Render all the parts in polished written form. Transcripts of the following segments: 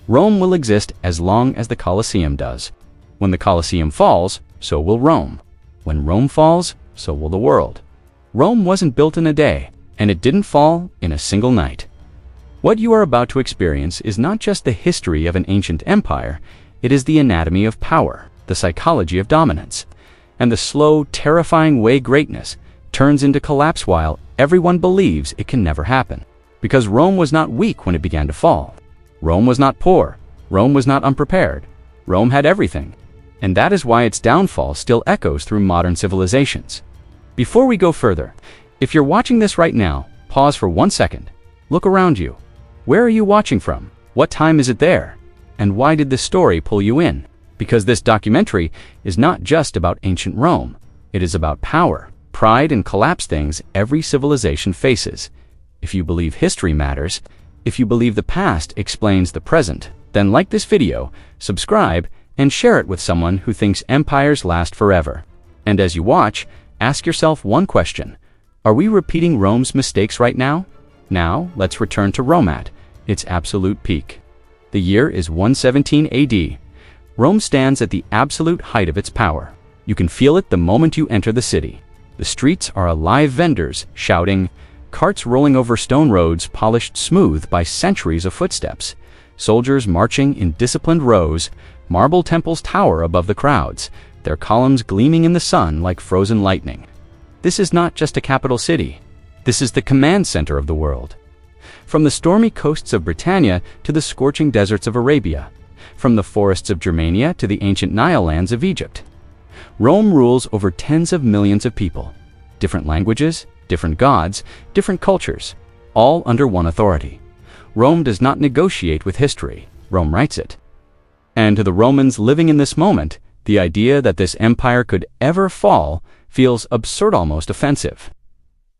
Rome will exist as long as the Colosseum does. When the Colosseum falls, so will Rome. When Rome falls, so will the world. Rome wasn't built in a day, and it didn't fall in a single night. What you are about to experience is not just the history of an ancient empire, it is the anatomy of power, the psychology of dominance, and the slow, terrifying way greatness turns into collapse while everyone believes it can never happen. Because Rome was not weak when it began to fall. Rome was not poor. Rome was not unprepared. Rome had everything. And that is why its downfall still echoes through modern civilizations. Before we go further, if you're watching this right now, pause for 1 second. Look around you. Where are you watching from? What time is it there? And why did this story pull you in? Because this documentary is not just about ancient Rome. It is about power, pride, and collapse things every civilization faces. If you believe history matters, if you believe the past explains the present, then like this video, subscribe, and share it with someone who thinks empires last forever. And as you watch, ask yourself one question. Are we repeating Rome's mistakes right now? Now, let's return to Rome at its absolute peak. The year is 117 AD. Rome stands at the absolute height of its power. You can feel it the moment you enter the city. The streets are alive, vendors shouting, carts rolling over stone roads polished smooth by centuries of footsteps, soldiers marching in disciplined rows, marble temples tower above the crowds, their columns gleaming in the sun like frozen lightning. This is not just a capital city. This is the command center of the world. From the stormy coasts of Britannia to the scorching deserts of Arabia, from the forests of Germania to the ancient Nile lands of Egypt, Rome rules over tens of millions of people. Different languages, different gods, different cultures, all under one authority. Rome does not negotiate with history. Rome writes it. And to the Romans living in this moment, the idea that this empire could ever fall feels absurd, almost offensive.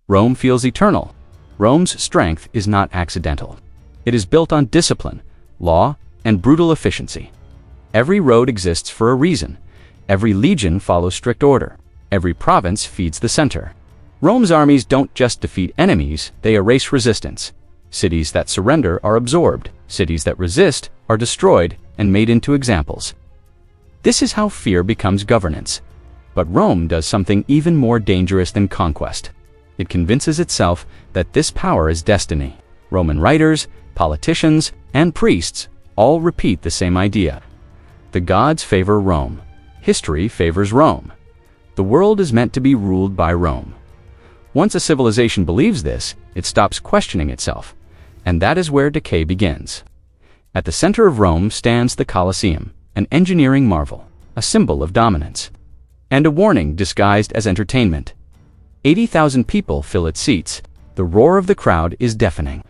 Rome feels eternal. Rome's strength is not accidental. It is built on discipline, law, and brutal efficiency. Every road exists for a reason. Every legion follows strict order. Every province feeds the center. Rome's armies don't just defeat enemies, they erase resistance. Cities that surrender are absorbed. Cities that resist are destroyed and made into examples. This is how fear becomes governance. But Rome does something even more dangerous than conquest. It convinces itself that this power is destiny. Roman writers, politicians, and priests all repeat the same idea. The gods favor Rome. History favors Rome. The world is meant to be ruled by Rome. Once a civilization believes this, it stops questioning itself. And that is where decay begins. At the center of Rome stands the Colosseum, an engineering marvel, a symbol of dominance, and a warning disguised as entertainment. 80,000 people fill its seats. The roar of the crowd is deafening.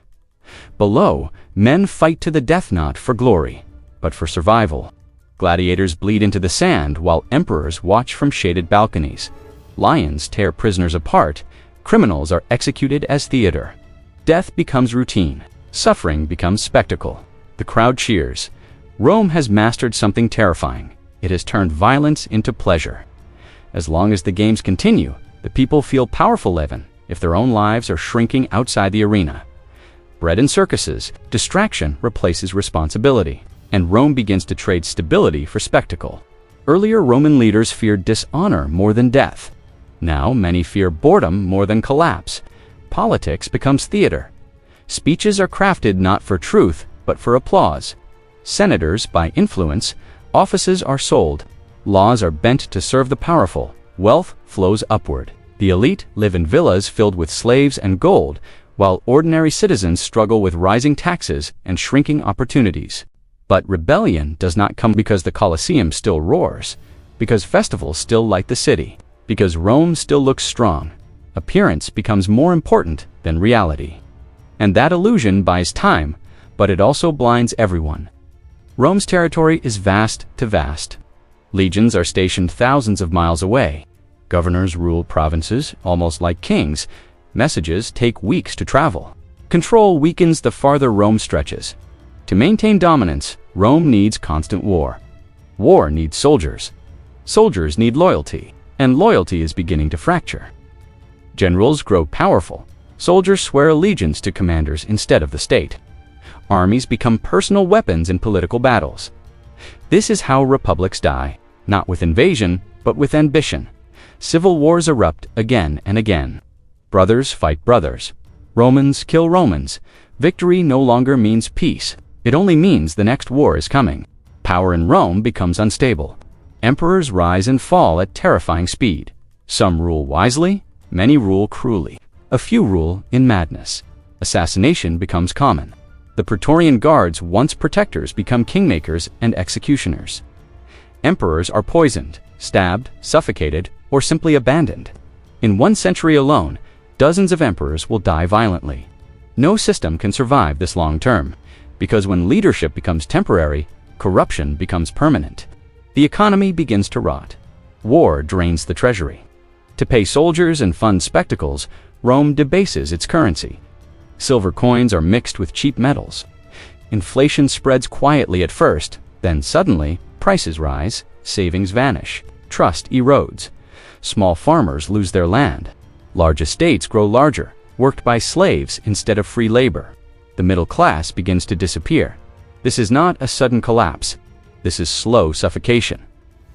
Below, men fight to the death not for glory, but for survival. Gladiators bleed into the sand while emperors watch from shaded balconies. Lions tear prisoners apart. Criminals are executed as theater. Death becomes routine. Suffering becomes spectacle. The crowd cheers. Rome has mastered something terrifying. It has turned violence into pleasure. As long as the games continue, the people feel powerful even if their own lives are shrinking outside the arena. Bred in circuses, distraction replaces responsibility, and Rome begins to trade stability for spectacle. Earlier Roman leaders feared dishonor more than death. Now many fear boredom more than collapse. Politics becomes theater. Speeches are crafted not for truth, but for applause. Senators buy influence. Offices are sold. Laws are bent to serve the powerful. Wealth flows upward. The elite live in villas filled with slaves and gold, while ordinary citizens struggle with rising taxes and shrinking opportunities. But rebellion does not come because the Colosseum still roars, because festivals still light the city, because Rome still looks strong. Appearance becomes more important than reality. And that illusion buys time, but it also blinds everyone. Rome's territory is vast to vast. Legions are stationed thousands of miles away. Governors rule provinces almost like kings. Messages take weeks to travel. Control weakens the farther Rome stretches. To maintain dominance, Rome needs constant war. War needs soldiers. Soldiers need loyalty, and loyalty is beginning to fracture. Generals grow powerful. Soldiers swear allegiance to commanders instead of the state. Armies become personal weapons in political battles. This is how republics die, not with invasion, but with ambition. Civil wars erupt again and again. Brothers fight brothers. Romans kill Romans. Victory no longer means peace. It only means the next war is coming. Power in Rome becomes unstable. Emperors rise and fall at terrifying speed. Some rule wisely, many rule cruelly. A few rule in madness. Assassination becomes common. The Praetorian Guards, once protectors, become kingmakers and executioners. Emperors are poisoned, stabbed, suffocated, or simply abandoned. In 1 century alone, dozens of emperors will die violently. No system can survive this long term, because when leadership becomes temporary, corruption becomes permanent. The economy begins to rot. War drains the treasury. To pay soldiers and fund spectacles, Rome debases its currency. Silver coins are mixed with cheap metals. Inflation spreads quietly at first, then suddenly, prices rise, savings vanish, trust erodes. Small farmers lose their land. Large estates grow larger, worked by slaves instead of free labor. The middle class begins to disappear. This is not a sudden collapse. This is slow suffocation.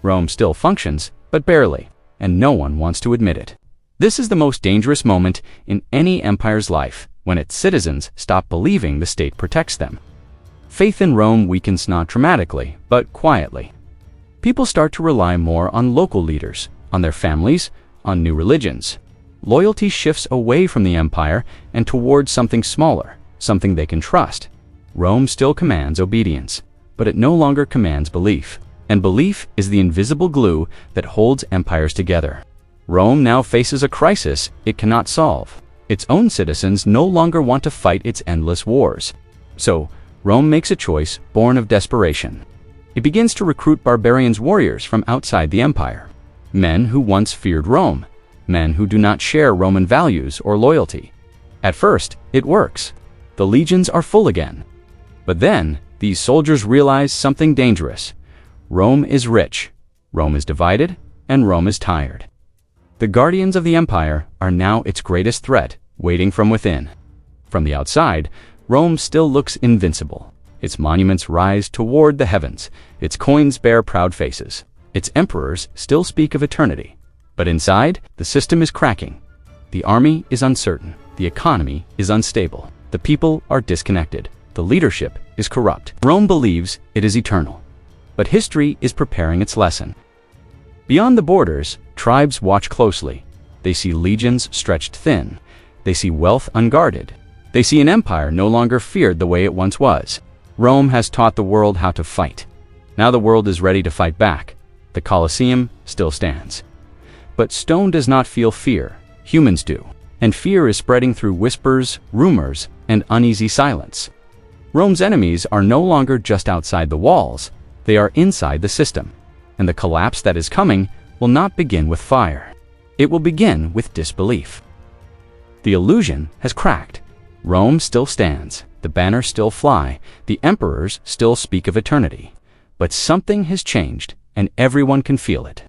Rome still functions, but barely, and no one wants to admit it. This is the most dangerous moment in any empire's life, when its citizens stop believing the state protects them. Faith in Rome weakens not dramatically, but quietly. People start to rely more on local leaders, on their families, on new religions. Loyalty shifts away from the empire and towards something smaller, something they can trust. Rome still commands obedience, but it no longer commands belief. And belief is the invisible glue that holds empires together. Rome now faces a crisis it cannot solve. Its own citizens no longer want to fight its endless wars. So, Rome makes a choice born of desperation. It begins to recruit barbarians warriors from outside the empire. Men who once feared Rome. Men who do not share Roman values or loyalty. At first, it works. The legions are full again. But then, these soldiers realize something dangerous. Rome is rich, Rome is divided, and Rome is tired. The guardians of the empire are now its greatest threat, waiting from within. From the outside, Rome still looks invincible. Its monuments rise toward the heavens, its coins bear proud faces, its emperors still speak of eternity. But inside, the system is cracking. The army is uncertain, the economy is unstable, the people are disconnected, the leadership is corrupt. Rome believes it is eternal. But history is preparing its lesson. Beyond the borders, tribes watch closely. They see legions stretched thin. They see wealth unguarded. They see an empire no longer feared the way it once was. Rome has taught the world how to fight. Now the world is ready to fight back. The Colosseum still stands. But stone does not feel fear. Humans do. And fear is spreading through whispers, rumors, and uneasy silence. Rome's enemies are no longer just outside the walls. They are inside the system. And the collapse that is coming will not begin with fire. It will begin with disbelief. The illusion has cracked. Rome still stands. The banners still fly. The emperors still speak of eternity. But something has changed, and everyone can feel it.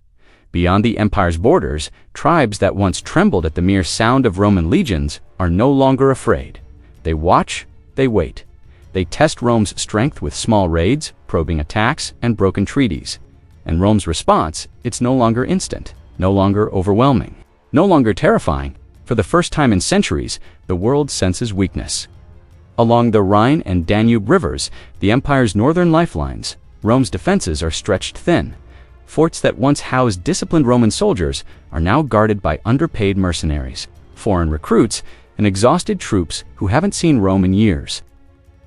Beyond the empire's borders, tribes that once trembled at the mere sound of Roman legions are no longer afraid. They watch, they wait. They test Rome's strength with small raids, probing attacks, and broken treaties. And Rome's response, it's no longer instant, no longer overwhelming, no longer terrifying. For the first time in centuries, the world senses weakness. Along the Rhine and Danube rivers, the empire's northern lifelines, Rome's defenses are stretched thin. Forts that once housed disciplined Roman soldiers are now guarded by underpaid mercenaries, foreign recruits, and exhausted troops who haven't seen Rome in years.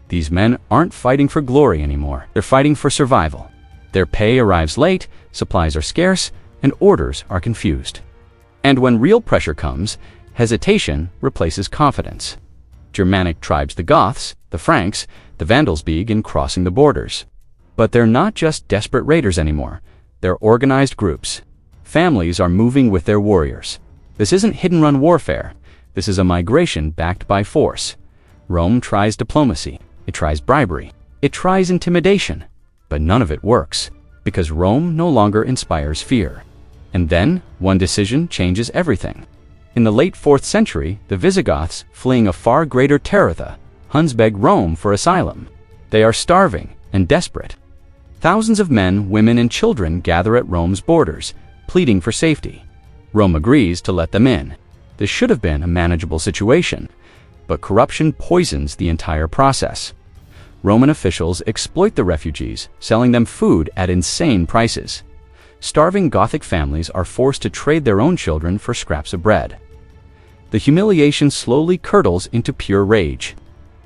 These men aren't fighting for glory anymore. They're fighting for survival. Their pay arrives late, supplies are scarce, and orders are confused. And when real pressure comes, hesitation replaces confidence. Germanic tribes, the Goths, the Franks, the Vandals begin crossing the borders. But they're not just desperate raiders anymore. They're organized groups. Families are moving with their warriors. This isn't hidden-run warfare. This is a migration backed by force. Rome tries diplomacy. It tries bribery. It tries intimidation. But none of it works, because Rome no longer inspires fear. And then, one decision changes everything. In the late 4th century, the Visigoths, fleeing a far greater terror, the Huns beg Rome for asylum. They are starving and desperate. Thousands of men, women, and children gather at Rome's borders, pleading for safety. Rome agrees to let them in. This should have been a manageable situation, but corruption poisons the entire process. Roman officials exploit the refugees, selling them food at insane prices. Starving Gothic families are forced to trade their own children for scraps of bread. The humiliation slowly curdles into pure rage.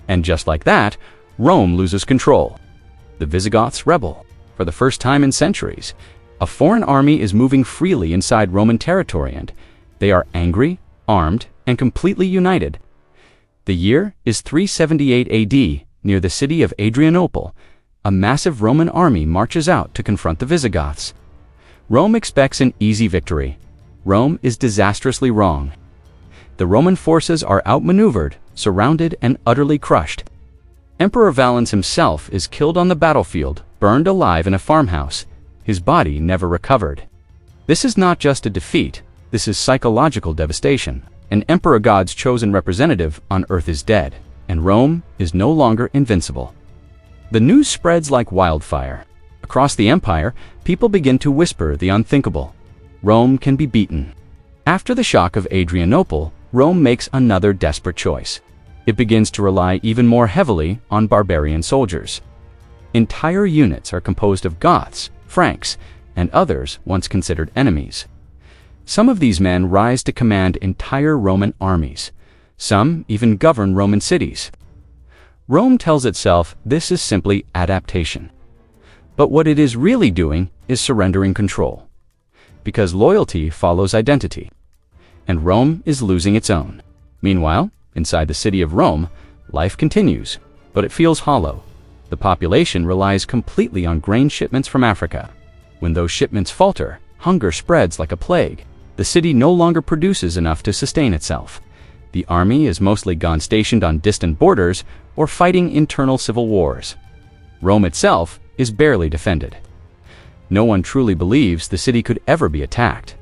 And just like that, Rome loses control. The Visigoths rebel. For the first time in centuries, a foreign army is moving freely inside Roman territory, and they are angry, armed, and completely united. The year is 378 AD. Near the city of Adrianople, a massive Roman army marches out to confront the Visigoths. Rome expects an easy victory. Rome is disastrously wrong. The Roman forces are outmaneuvered, surrounded, and utterly crushed. Emperor Valens himself is killed on the battlefield, burned alive in a farmhouse, his body never recovered. This is not just a defeat, this is psychological devastation. An emperor God's chosen representative on earth is dead, and Rome is no longer invincible. The news spreads like wildfire. Across the empire, people begin to whisper the unthinkable. Rome can be beaten. After the shock of Adrianople, Rome makes another desperate choice. It begins to rely even more heavily on barbarian soldiers. Entire units are composed of Goths, Franks, and others once considered enemies. Some of these men rise to command entire Roman armies. Some even govern Roman cities. Rome tells itself this is simply adaptation. But what it is really doing is surrendering control. Because loyalty follows identity. And Rome is losing its own. Meanwhile, inside the city of Rome, life continues, but it feels hollow. The population relies completely on grain shipments from Africa. When those shipments falter, hunger spreads like a plague. The city no longer produces enough to sustain itself. The army is mostly gone stationed on distant borders or fighting internal civil wars. Rome itself is barely defended. No one truly believes the city could ever be attacked.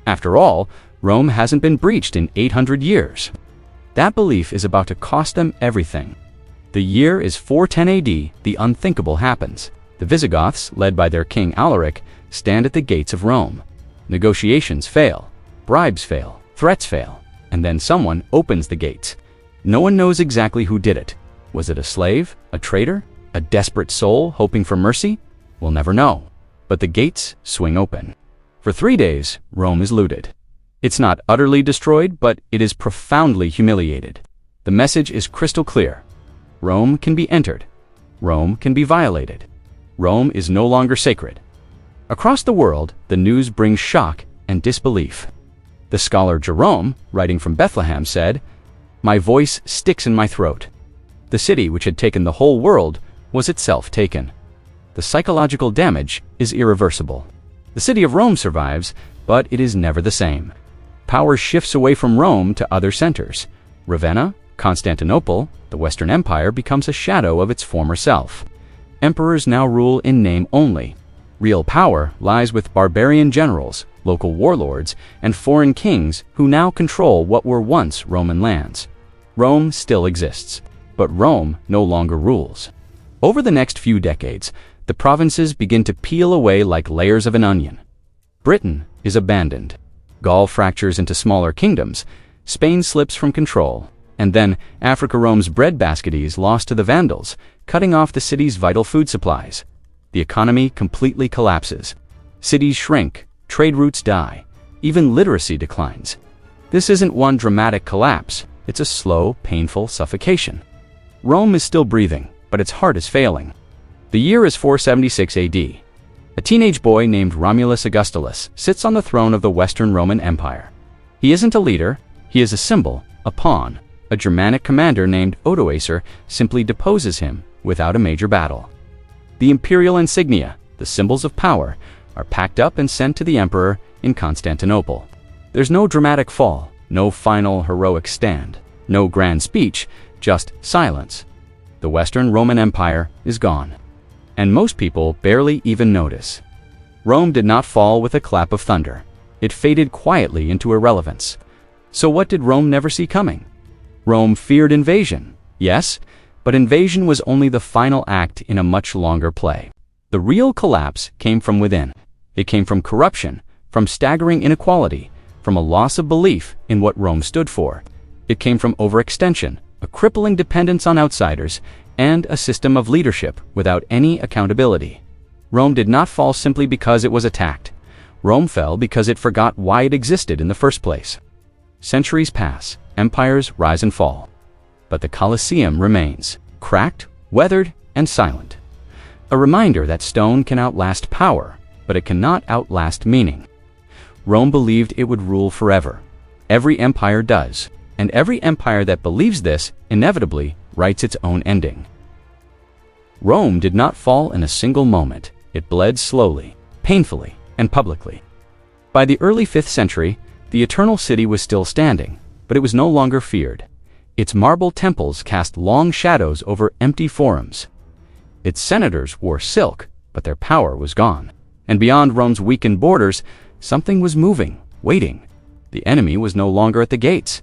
After all, Rome hasn't been breached in 800 years. That belief is about to cost them everything. The year is 410 AD, the unthinkable happens. The Visigoths, led by their king Alaric, stand at the gates of Rome. Negotiations fail, bribes fail, threats fail. And then someone opens the gates. No one knows exactly who did it. Was it a slave, a traitor, a desperate soul hoping for mercy? We'll never know. But the gates swing open. For 3 days, Rome is looted. It's not utterly destroyed, but it is profoundly humiliated. The message is crystal clear. Rome can be entered. Rome can be violated. Rome is no longer sacred. Across the world, the news brings shock and disbelief. The scholar Jerome, writing from Bethlehem, said, "My voice sticks in my throat." The city which had taken the whole world was itself taken. The psychological damage is irreversible. The city of Rome survives, but it is never the same. Power shifts away from Rome to other centers. Ravenna, Constantinople, the Western Empire becomes a shadow of its former self. Emperors now rule in name only. Real power lies with barbarian generals, local warlords, and foreign kings who now control what were once Roman lands. Rome still exists, but Rome no longer rules. Over the next few decades, the provinces begin to peel away like layers of an onion. Britain is abandoned. Gaul fractures into smaller kingdoms. Spain slips from control. And then Africa Rome's breadbasket is lost to the Vandals, cutting off the city's vital food supplies. The economy completely collapses. Cities shrink, trade routes die, even literacy declines. This isn't one dramatic collapse, it's a slow, painful suffocation. Rome is still breathing, but its heart is failing. The year is 476 AD. A teenage boy named Romulus Augustulus sits on the throne of the Western Roman Empire. He isn't a leader, he is a symbol, a pawn. A Germanic commander named audacious simply deposes him without a major battle. The imperial insignia, the symbols of power, are packed up and sent to the emperor in Constantinople. There's no dramatic fall, no final heroic stand, no grand speech, just silence. The Western Roman Empire is gone. And most people barely even notice. Rome did not fall with a clap of thunder. It faded quietly into irrelevance. So what did Rome never see coming? Rome feared invasion, yes, But invasion was only the final act in a much longer play. The real collapse came from within. It came from corruption, from staggering inequality, from a loss of belief in what Rome stood for. It came from overextension, a crippling dependence on outsiders, and a system of leadership without any accountability. Rome did not fall simply because it was attacked. Rome fell because it forgot why it existed in the first place. Centuries pass, empires rise and fall. But the Colosseum remains, cracked, weathered, and silent. A reminder that stone can outlast power, but it cannot outlast meaning. Rome believed it would rule forever. Every empire does, and every empire that believes this inevitably writes its own ending. Rome did not fall in a single moment. It bled slowly, painfully, and publicly. By the early 5th century, the Eternal City was still standing, but it was no longer feared. Its marble temples cast long shadows over empty forums. Its senators wore silk, but their power was gone. And beyond Rome's weakened borders, something was moving, waiting. The enemy was no longer at the gates.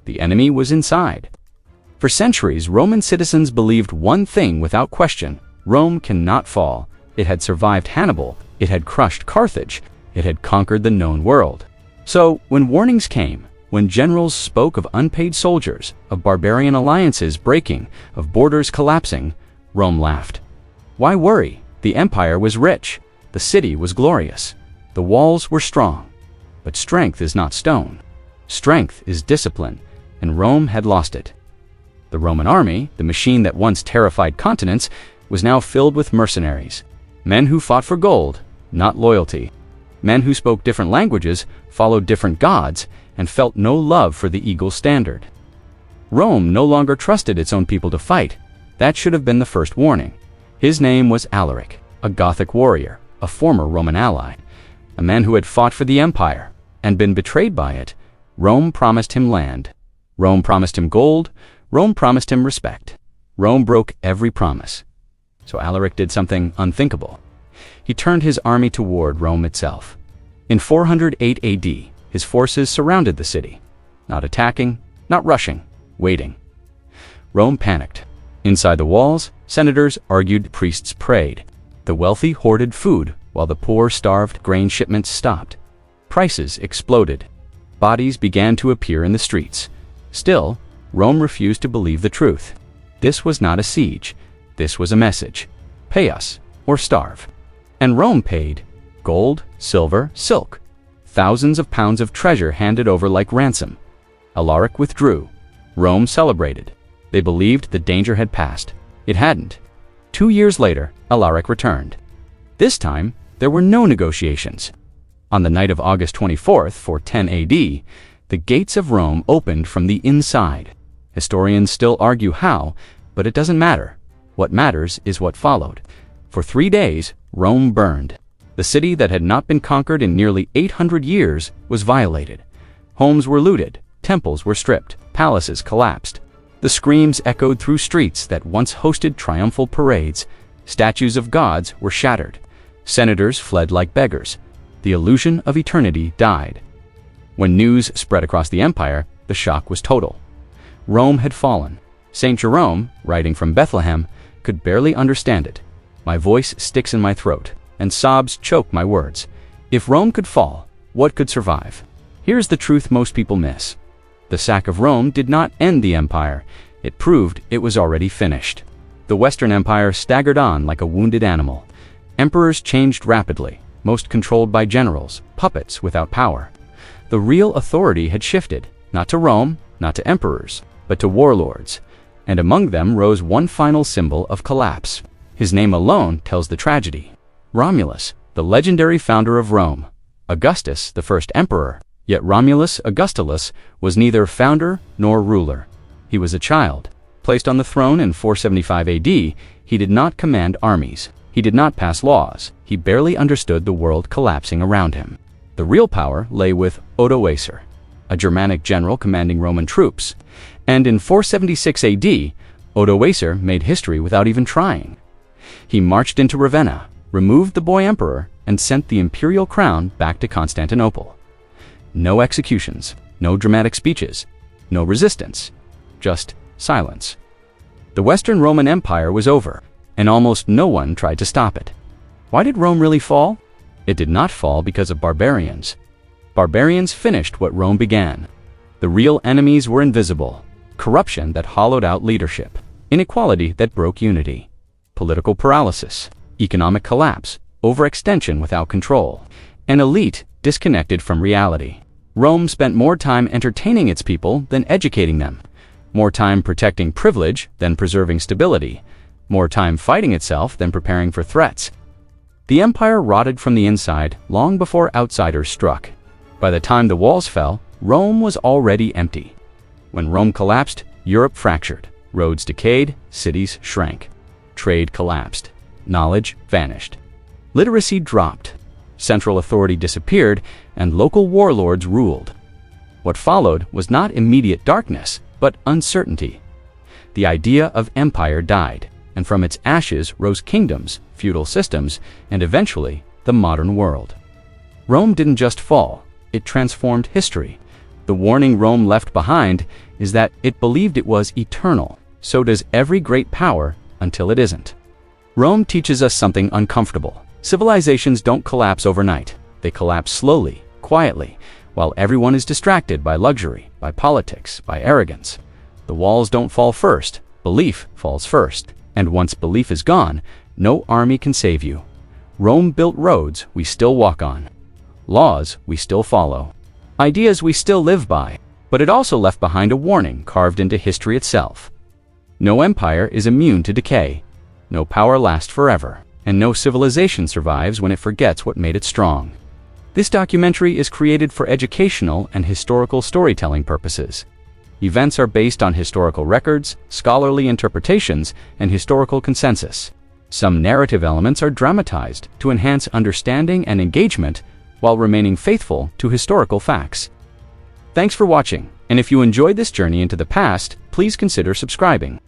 The enemy was inside. For centuries, Roman citizens believed one thing without question: Rome cannot fall. It had survived Hannibal, it had crushed Carthage, it had conquered the known world. So, when warnings came, when generals spoke of unpaid soldiers, of barbarian alliances breaking, of borders collapsing, Rome laughed. Why worry? The empire was rich. The city was glorious. The walls were strong. But strength is not stone. Strength is discipline, and Rome had lost it. The Roman army, the machine that once terrified continents, was now filled with mercenaries. Men who fought for gold, not loyalty. Men who spoke different languages, followed different gods, and felt no love for the eagle standard. Rome no longer trusted its own people to fight. That should have been the first warning. His name was Alaric, a Gothic warrior, a former Roman ally, a man who had fought for the empire and been betrayed by it. Rome promised him land. Rome promised him gold. Rome promised him respect. Rome broke every promise. So Alaric did something unthinkable. He turned his army toward Rome itself. In 408 AD, his forces surrounded the city, not attacking, not rushing, waiting. Rome panicked. Inside the walls, senators argued, priests prayed. The wealthy hoarded food, while the poor starved. Grain shipments stopped. Prices exploded. Bodies began to appear in the streets. Still, Rome refused to believe the truth. This was not a siege. This was a message. Pay us, or starve. And Rome paid. Gold, silver, silk. Thousands of pounds of treasure handed over like ransom. Alaric withdrew. Rome celebrated. They believed the danger had passed. It hadn't. 2 years later, Alaric returned. This time, there were no negotiations. On the night of August 24th, 410 AD, the gates of Rome opened from the inside. Historians still argue how, but it doesn't matter. What matters is what followed. For 3 days, Rome burned. The city that had not been conquered in nearly 800 years was violated. Homes were looted, temples were stripped, palaces collapsed. The screams echoed through streets that once hosted triumphal parades. Statues of gods were shattered. Senators fled like beggars. The illusion of eternity died. When news spread across the empire, the shock was total. Rome had fallen. St. Jerome, writing from Bethlehem, could barely understand it. My voice sticks in my throat, and sobs choke my words. If Rome could fall, what could survive? Here's the truth most people miss. The sack of Rome did not end the empire. It proved it was already finished. The Western Empire staggered on like a wounded animal. Emperors changed rapidly, most controlled by generals, puppets without power. The real authority had shifted, not to Rome, not to emperors, but to warlords. And among them rose one final symbol of collapse. His name alone tells the tragedy. Romulus, the legendary founder of Rome. Augustus, the first emperor. Yet Romulus Augustulus was neither founder nor ruler. He was a child. Placed on the throne in 475 AD, he did not command armies. He did not pass laws. He barely understood the world collapsing around him. The real power lay with Audacious, a Germanic general commanding Roman troops. And in 476 AD, Audacious made history without even trying. He marched into Ravenna, removed the boy emperor, and sent the imperial crown back to Constantinople. No executions, no dramatic speeches, no resistance, just silence. The Western Roman Empire was over, and almost no one tried to stop it. Why did Rome really fall? It did not fall because of barbarians. Barbarians finished what Rome began. The real enemies were invisible: corruption that hollowed out leadership, inequality that broke unity, political paralysis, economic collapse, overextension without control, an elite disconnected from reality. Rome spent more time entertaining its people than educating them, more time protecting privilege than preserving stability, more time fighting itself than preparing for threats. The empire rotted from the inside long before outsiders struck. By the time the walls fell, Rome was already empty. When Rome collapsed, Europe fractured, roads decayed, cities shrank, trade collapsed, knowledge vanished, literacy dropped, central authority disappeared, and local warlords ruled. What followed was not immediate darkness, but uncertainty. The idea of empire died, and from its ashes rose kingdoms, feudal systems, and eventually the modern world. Rome didn't just fall, it transformed history. The warning Rome left behind is that it believed it was eternal. So does every great power until it isn't. Rome teaches us something uncomfortable. Civilizations don't collapse overnight. They collapse slowly, quietly, while everyone is distracted by luxury, by politics, by arrogance. The walls don't fall first. Belief falls first. And once belief is gone, no army can save you. Rome built roads we still walk on, laws we still follow, ideas we still live by, but it also left behind a warning carved into history itself. No empire is immune to decay, no power lasts forever, and no civilization survives when it forgets what made it strong. This documentary is created for educational and historical storytelling purposes. Events are based on historical records, scholarly interpretations, and historical consensus. Some narrative elements are dramatized to enhance understanding and engagement while remaining faithful to historical facts. Thanks for watching, and if you enjoyed this journey into the past, please consider subscribing.